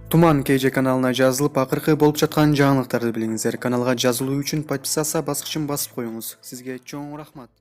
Туман KJ каналына жазылып, акыркы болуп жаткан жаңылыктарды билиңиздер. Каналга жазылуу үчүн подписаться баскычын басып коюңуз. Сизге чоң рахмат.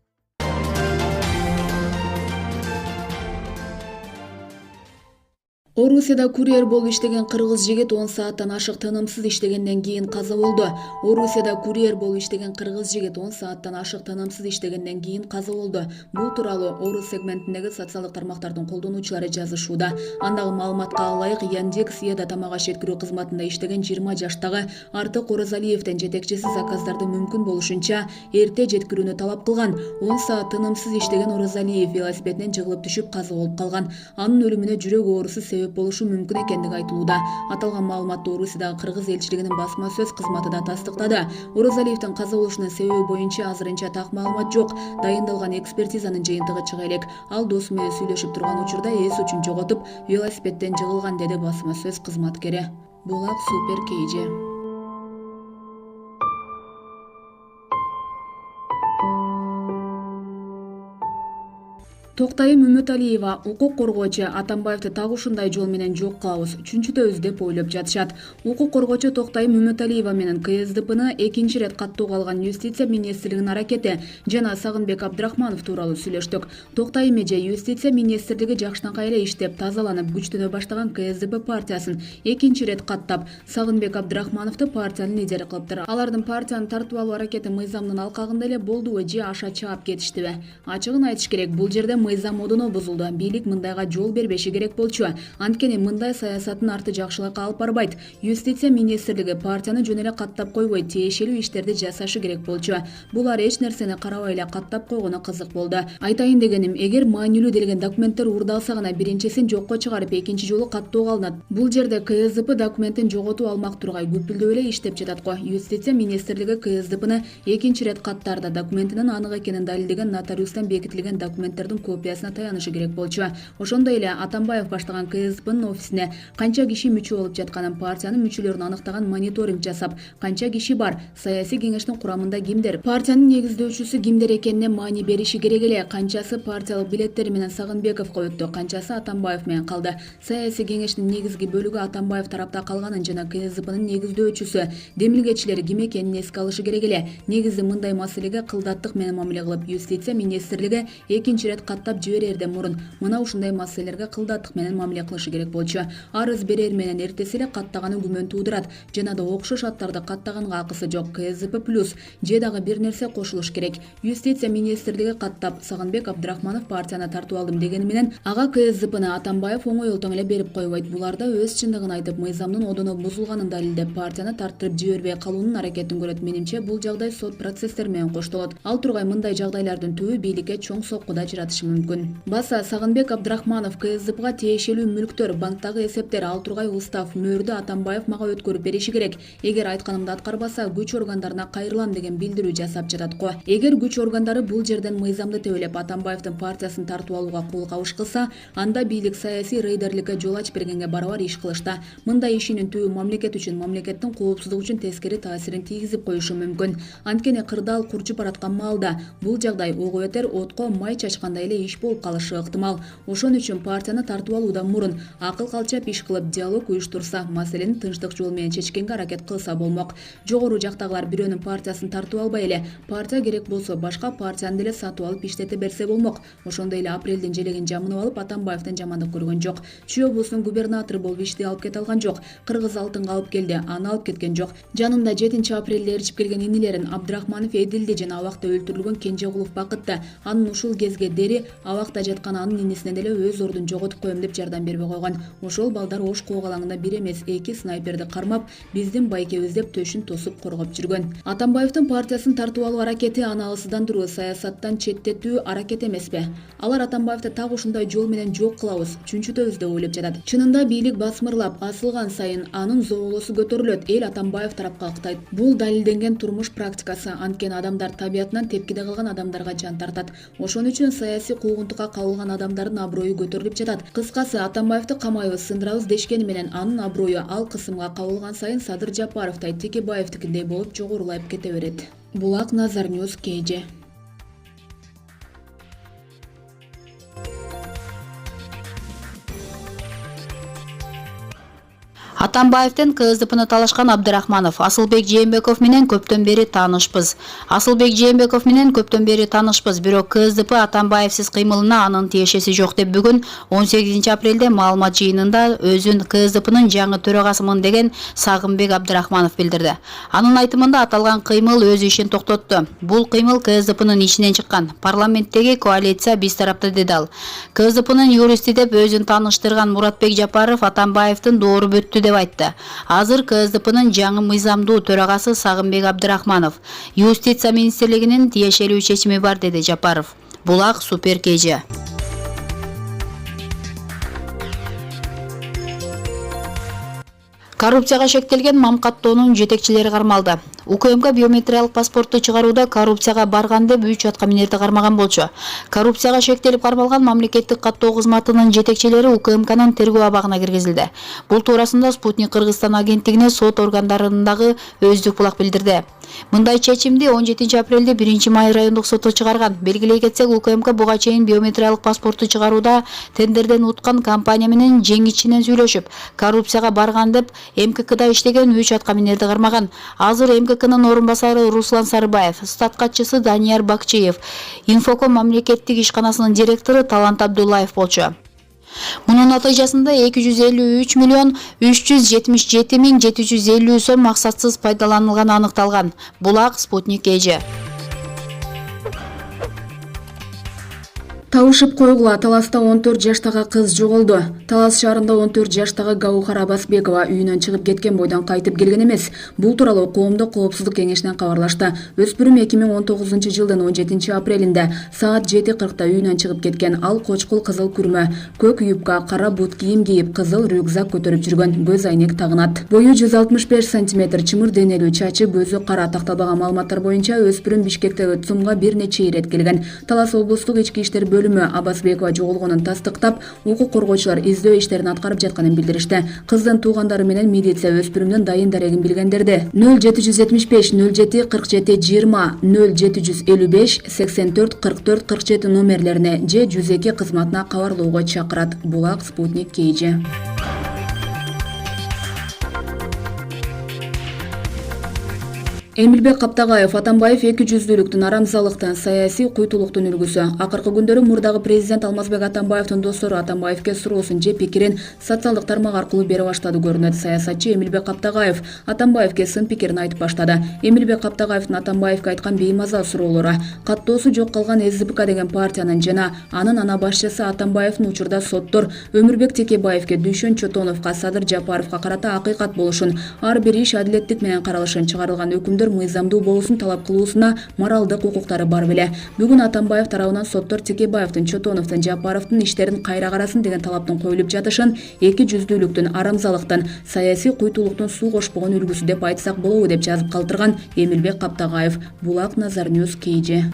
Орусияда курьер болуп иштеген кыргыз жигит 10 сааттан ашык тынымсыз иштегенден кийин каза болду. Орусияда курьер болуп иштеген кыргыз жигит 10 сааттан ашык тынымсыз иштегенден кийин каза болду. Бул тууралуу Орус сегментиндеги социалдык тармактардын колдонуучулары жазышууда. Андагы маалыматка ылайык Яндекс Еда тамак аш жеткирүү кызматында иштеген 20 жаштагы Артык Оразалиевден жетекчиси заказдарды мүмкүн болушунча эрте жеткирүүнү талап кылган. 10 саат тынымсыз иштеген Оразалиев велосипединен жыгылып түшүп каза болуп калган. Анын өлүмүнө жүрөк ооруусу себеп болушу мүмкүн экендиги айтылууда. Аталган маалыматты Орусиядагы кыргыз элчилигинин басма сөз кызматы да тастыктады. Оразалиевдин каза болушунун себеби боюнча азырынча так маалымат жок. Дайындалган экспертизанын жыйынтыгы чыга элек. Ал досу менен сүйлөшүп турган учурда эс учун жоготуп, велосипедден жыгылган, деди басма сөз кызматкери. Булак Супер KJ. Токтайым Үмүталиева укук коргоочу Атамбаевди так ушундай жол менен жок кылабыз, чүнчүтөбүз деп ойлоп жатышат. Укук коргоочу Токтайым Үмүталиева менен КСДПны экинчи ирет каттоого алган Юстиция министрлигинин аракети жана Сагынбек Абдрахманов тууралуу сүйлөштүк. Токтайым эже Юстиция министрлиги жакшынакай эле иштеп, тазаланып, күчтөнө баштаган КСДП партиясын экинчи ирет каттап, Сагынбек Абдрахмановду партиянын лидери кылыптыр. Алардын партияны тартып алуу аракети мыйзамдын алкагында эле болдубу же аша чаап кетиштиби? Ачыгын айтыш керек, бул жерде мыйзам одуно бузулду. Бийлик мындайга жол бербеши керек болчу. Анткени мындай саясаттын арты жакшылыкка алып барбайт. Юстиция министрлиги партияны жөн эле каттап койбойт, тиешелүү иштерди жасашы керек болчу. Булар эч нерсени карабай эле каттап койгону кызык болду. Айтайын дегеним, эгер маанилүү делген документтер урдалса гана биринчисин жокко чыгарып, экинчи жолу каттоого алынат. Бул жерде КСДП документин жоготуп алмак тургай күпүлдөп эле иштеп жатат го. Юстиция министрлиги КСДПны экинчи ирет каттарда документинин анык экенин далилдеген нотариустан бекитилген документтердин копиясына таянышы керек болчу. Ошондой эле Атамбаев баштаган КСДПнын офисине канча киши мүчө болуп жатканын, партиянын мүчөлөрүн аныктаган мониторинг жасап, канча киши бар, саясий кеңештин курамында кимдер, партиянын негиздөөчүсү кимдер экенине маани бериши керек эле. Канчасы партиялык билеттери менен Сагынбековго өттү, канчасы Атамбаев менен калды. Саясий кеңештин негизги бөлүгү Атамбаев тарапта калганын жана КСДПнын негиздөөчүсү, демилгечилери ким экенин эске алышы керек эле. Негизи мындай маселеге кылдаттык менен мамиле кылып, Юстиция министрлиги экинчи ирет каттап жиберерден мурун мына ушундай маселелерге кылдаттык менен мамиле кылышы керек болчу. Арыз берер менен эртеси эле каттаганы күмөн туудурат. Жана да окшош аттарды каттаганга акысы жок. КСДП плюс же дагы бир нерсе кошулуш керек. Юстиция министрлиги каттап, Сагынбек Абдрахманов партияны тартып алдым дегени менен ага КСДПны Атамбаев оңой олтоң эле берип койбойт. Буларда өз чындыгын айтып, мыйзамдын одуно бузулганын далилдеп, партияны тарттырып жибербей калуунун аракетин көрөт. Менимче бул жагдай сот процесстери менен коштолот. Ал тургай мындай жагдайлардын түбү бийликке чоң соккуда жаратышы мүмкүн. Баса Сагынбек Абдрахманов КСДПга тиешелүү мүлктөр, банктагы эсептер, ал тургай устав, мөөрдү Атамбаев мага өткөрүп бериши керек. Эгер айтканымды аткарбаса, күч органдарына кайрылам деген билдирүү жасап жатат го. Эгер күч органдары бул жерден мыйзамды тебелеп Атамбаевдин партиясын тартып алууга кул кабыш кылса, анда бийлик саясий рейдерликке жол ачып бергенге барабар иш кылышта. Мындай ишинин түбү мамлекет үчүн, мамлекеттин коопсуздугу үчүн тескери таасирин тийгизип коюшу мүмкүн. Анткени кырдаал курчуп бараткан маалда бул жагдай ого бетер отко май чачкандай эле иш болуп калышы ыктымал. Ошон үчүн партияны тартып алуудан мурун акыл калчап иш кылып, диалог уюштурса, маселени тынчтык жол менен чечкенге аракет кылса болмок. Жогору жактагылар бирөөнүн партиясын тартып албай эле, партия керек болсо башка партияны деле сатып алып иштете берсе болмок. Ошондой эле апрелдин желегин жамынып алып, Атамбаевден жамандык көргөн жок. Чүй облусунун губернатору болуп ишти алып кете алган жок. Кыргыз алтынга алып келди, аны алып кеткен жок. Жанында 7 апрелде ээрчип келген инилерин Абдрахманов Эдилди жана абакта өлтүрүлгөн Кенжегулов Бакытты, анын ушул кезге дери абакта жаткан анын инисине деле өз ордун жоготуп коем деп жардам бербей койгон. Ошол балдар Ош коо алаңында бир эмес 2 снайперди кармап, биздин байкебиз деп төшүн тосуп коргоп жүргөн. Атамбаевдин партиясын тартып алуу аракети аналысыздандыруу, саясаттан четтетүү аракет эмеспи? Алар Атамбаевди так ушундай жол менен жок кылабыз, чүнчүтөбүз деп ойлоп жатат. Чынында бийлик басмырлап, асылган сайын анын зоолосу көтөрүлөт, эл Атамбаев тарапка ыктайт. Бул далилденген турмуш практикасы. Анткени адамдар табиятынан тепкиде калган адамдарга жан тартат. Ошон үчүн саясий куугунтукка кабылган адамдардын аброю көтөрүлүп жатат. Кыскасы, Атамбаевди камайбыз, сындырабыз дешкени менен анын аброю ал кысымга кабылган сайын Садыр Жапаровдай, Текебаевдикиндей болуп жогорулайып кете берет. Булак Назар Ньюс KJ. Атамбаевден КСДПны талашкан Абдрахманов Асылбек Жээнбеков менен көптөн бери таанышпыз. Асылбек Жээнбеков менен көптөн бери таанышпыз, бирок КСДП Атамбаевсиз кыймылына анын тиешеси жок деп бүгүн 18 апрелде маалымат жыйынында өзүн КСДПнын жаңы төрагасымын деген Сагынбек Абдрахманов билдирди. Анын айтымында аталган кыймыл өз ишин токтотту. Бул кыймыл КСДПнын ичинен чыккан. Парламенттеги коалиция биз тарапта, деди ал. КСДПнын юристи деп өзүн тааныштырган Муратбек Жапаров Атамбаевдин доору бүттү деп айтты. Азыр КСДПнын жаңы мыйзамдуу төрагасы Сагынбек Абдрахманов. Юстиция министрлигинин тиешелүү чечими бар, деди Жапаров. Булак Супер КЖ. Коррупцияга шектелген мамкаттоонун жетекчилери кармалды. УКМК биометриялык паспортту чыгарууда коррупцияга барган деп 3 аткаминерди кармаган болчу. Коррупцияга шектелип кармалган мамлекеттик каттоо кызматынын жетекчилери УКМКнын тергөө абагына киргизилди. Бул туурасында Спутник Кыргызстан агенттигине сот органдарындагы өздүк булак билдирди. Мындай чечимди 17 апрелде 1 май райондук соту чыгарган. Белгилей кетсек, УКМК буга чейин биометриялык паспортту чыгарууда тендерден уткан компания менен жеңичинен сүйлөшүп, коррупцияга барган деп МККда иштеген 3 аткаминерди кармаган. Азыр МККнын орун басары Руслан Сарыбаев, стат катчысы Данияр Бакчиев, Инфоком мамлекеттик ишканасынын директору Талант Абдуллаев болчу. Мунун натыйжасында 253 миллион 377 миң 750 сом максатсыз пайдаланылганы аныкталган. Булак Спутник КЖ. Табышып койгула Таласта 14 жаштагы кыз жоголду. Талас шаарында 14 жаштагы Гаухар Абасбекова үйүнөн чыгып кеткен бойдон кайтып келген эмес. Бул тууралуу Коомдук коопсуздук кеңешинен кабарлашты. Өспүрүм 2019 жылдын 17 апрелинде саат 7:40 үйүнөн чыгып кеткен. Ал кочкул кызыл күрмө, көк юбка, кара бут кийим кийип, кызыл рюкзак көтөрүп жүргөн, көз айнек тагынат. Бою 165 см, чымыр денелүү, чачы, көзү кара. Такталбаган маалыматтар боюнча өспүрүм Бишкектеги ЦУМга бир нече ирет келген. Талас облустук ички иштер бөлүмү Абасбекова жоголгонун тастыктап, укук коргоочулар издөө иштерин аткарып жатканын билдиришти. Кыздын туугандары менен милиция өспүрүмдүн дайын дарегин билгендерди. 0775 07 47 20 0755 84 44 47 номерлерине же 102 кызматына кабарлоого чакырат. Булак Спутник КЖ. Эмилбек Каптагаев Атамбаев 200-дүүлүктүн арамзалыктын, саясий куйтулуктун үлгүсү. Акыркы күндөрү мурдагы президент Алмазбек Атамбаевдин достору Атамбаевке суроосун же пикирин социалдык тармак аркылуу бере баштады көрүнөт. Саясатчы Эмилбек Каптагаев Атамбаевке сын пикирин айтып баштады. Эмилбек Каптагаевдин Атамбаевке айткан беймаза суроолору, каттоосу жок калган СДПК деген партиянын жана анын ана башчысы Атамбаевдин учурда соттор Өмүрбек Текебаевке, Дүйшөн Чотоновго, Садыр Жапаровго карата акыйкат болушун, ар бир иш адилеттик менен каралышын, чыгарылган өкүмдөр мыйзамдуу болуусун талап кылуусуна моралдык укуктары бар беле. Бүгүн Атамбаев тарабынан соттор Текебаевдин, Чотоновдун, Жапаровдун иштерин кайра карасын деген талаптын коюлуп жатышын 200-дүүлүктүн, арамзалыктын, саясий куйтулуктун суу кошпогон үлгүсү деп айтсак болобу деп жазып калтырган Эмилбек Каптагаев. Булак Назар Ньюс КЖ.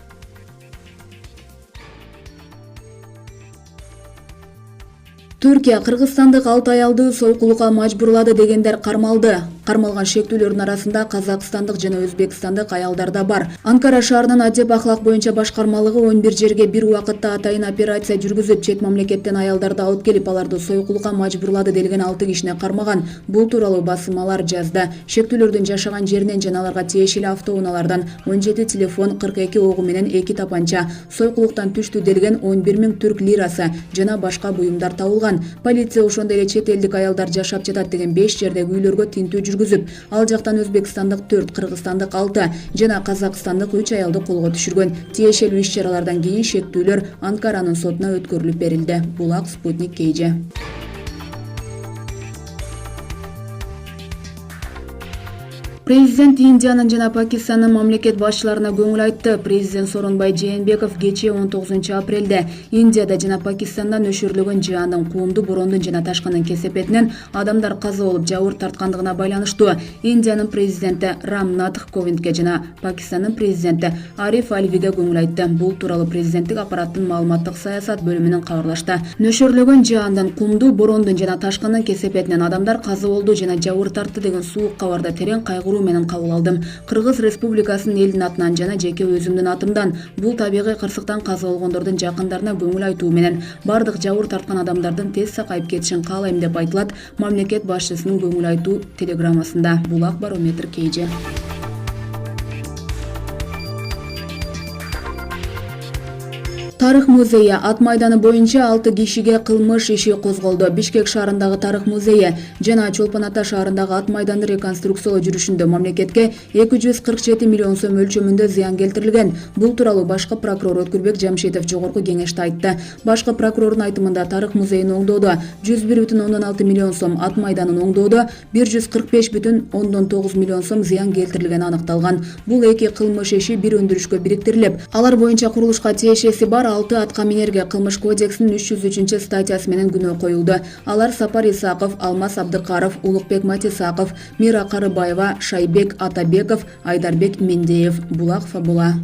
Түркия Кыргызстандык 6 аялды сойкулукка мажбурлады дегендер кармалды. Кармалган шектүүлөрдүн арасында казакстандык жана өзбекстандык аялдар да бар. Анкара шаарынын адеп ахлак боюнча башкармалыгы 11 жерге бир убакытта атайын операция жүргүзүп, чет мамлекеттен аялдарды алып келип, аларды сойкулукка мажбурлады делген 6 кишине кармаган. Бул тууралуу басылмалар жазды. Шектүүлөрдүн жашаган жеринен жана аларга тиешелүү автоунaalардан 17 телефон, 42 огу менен 2 тапанча, сойкулуктан түштү делген 11 000 түрк лирасы жана башка буюмдар табылган. Полиция ошондой эле чет элдик аялдар жашап жатат деген 5 жердеги үйлөргө тинтүү жүргүзүп, ал жактан өзбекстандык 4, кыргызстандык 6 жана казакстандык 3 аялды колго түшүргөн. Тиешелүү иш-чаралардан кийин шектүүлөр Анкаранын сотуна өткөрүлүп берилди. Булак Спутник КЖ. Президент Индиянын жана Пакистандын мамлекет башчыларына көңүл айтты. Президент Сооронбай Жээнбеков кечээ 19 апрелде Индияда жана Пакистанда нөшөрлөгөн жаандын, куумду борондун жана ташкындын кесепетинен адамдар каза болуп жабыр тарткандыгына байланыштуу Индиянын президенти Рам Натх Ковиндке жана Пакистандын президенти Ариф Алвиге көңүл айтты. Бул тууралуу президенттик аппараттын маалыматтык саясат бөлүмүнөн кабарлашты. Нөшөрлөгөн жаандын, куумду борондун жана ташкындын кесепетинен адамдар каза болду жана жабыр тартты деген суук кабарда терең кайгыруу уруу менен кабыл алдым. Кыргыз Республикасынын элдин атынан жана жеке өзүмдүн атымдан бул табигый кырсыктан каза болгондордун жакындарына көңүл айтуу менен бардык жабыр тарткан адамдардын тез сакайып кетишин каалайм деп айтылат мамлекет башчысынын көңүл айтуу телеграммасында. Булак Барометр KG. Тарых музейи ат майданы боюнча 6 кишиге кылмыш иши козголду. Бишкек шаарындагы Тарых музейи жана Чолпон Ата шаарындагы ат майданды реконструкциялоо жүрүшүндө мамлекетке 247 миллион сом өлчөмүндө зыян келтирилген. Бул тууралуу башкы прокурор Өткүрбек Жамшитов жогорку кеңеште айтты. Башкы прокурордун айтымында Тарых музейин оңдоодо 101,6 миллион сом, ат майданын оңдоодо 145,9 миллион сом зыян келтирилгени аныкталган. Бул эки кылмыш иши бир өндүрүшкө бириктирилип, алар боюнча курулушка тиешеси бар 6 атка минерге кылмыш кодексинин 303 статьясы менен күнөө коюлду. Алар Сапар Исаков, Алмаз Абдыкаров, Улукбек Матисаков, Мира Карыбаева, Шайбек Атабеков, Айдарбек Мендеев. Булак Фабула.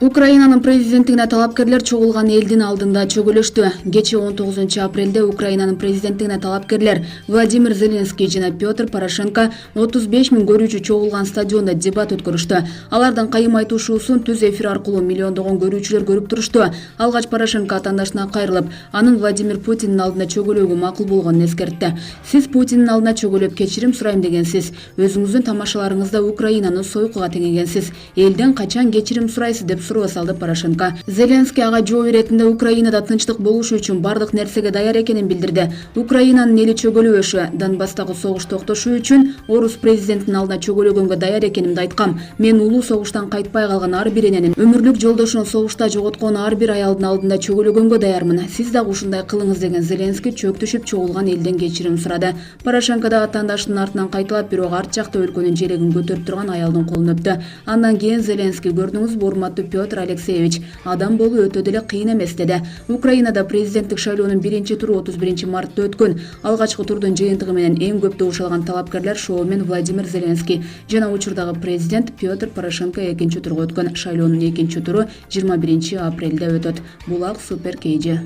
Украинанын президенттигине талапкерлер чогулган элдин алдында чөгүлөштү. Кечээ 19 апрелде Украинанын президенттигине талапкерлер Владимир Зеленский жана Петр Порошенко 35 000 көрүүчү чогулган стадиондо дебат өткөрүштү. Алардын кайым айтышуусун түз эфир аркылуу миллиондогон көрүүчүлөр көрүп турушту. Алгач Порошенко атаандашына кайрылып, анын Владимир Путиндин алдында чөгөлүүгө макул болгонун эскертти. Сиз Путиндин алдына чөгөлүп кечирим сурайм дегенсиз. Өзүңүздүн тамашаларыңызда Украинаны сойкуга теңегенсиз. Элден качан кечирим сурайсыз деп суроо салды Порошенко. Зеленский ага жооп иретинде Украинада тынчтык болушу үчүн бардык нерсеге даяр экенин билдирди. Украинанын эли чөгөлөбөшү, Донбасстагы согуш токтошу үчүн орус президентинин алдына чөгөлөгөнгө даяр экенимди айткам. Мен улуу согуштан кайтпай калган ар бир эненин, өмүрлүк жолдошун согушта жоготкон ар бир аялдын алдында чөгөлөгөнгө даярмын. Сиз дагы ушундай кылыңыз деген Зеленский чөк түшүп чогулган элден кечирим сурады. Порошенко да атаандашынын артынан кайталап, бирок арт жакта өлкөнүн желегин көтөрүп турган аялдын колун өптү. Андан кийин Зеленский: көрдүңүзбү, урматтуу Петр Алексеевич, адам болуу өтө деле кыйын эмес деди. Украинада президенттик шайлоонун биринчи туру 31 мартта өткөн. Алгачкы турдун жыйынтыгы менен эң көп добуш алган талапкерлер шоумен Владимир Зеленский жана учурдагы президент Петр Порошенко экинчи турга өткөн. Шайлоонун экинчи туру 21 апрелде өтөт. Булак Супер KG.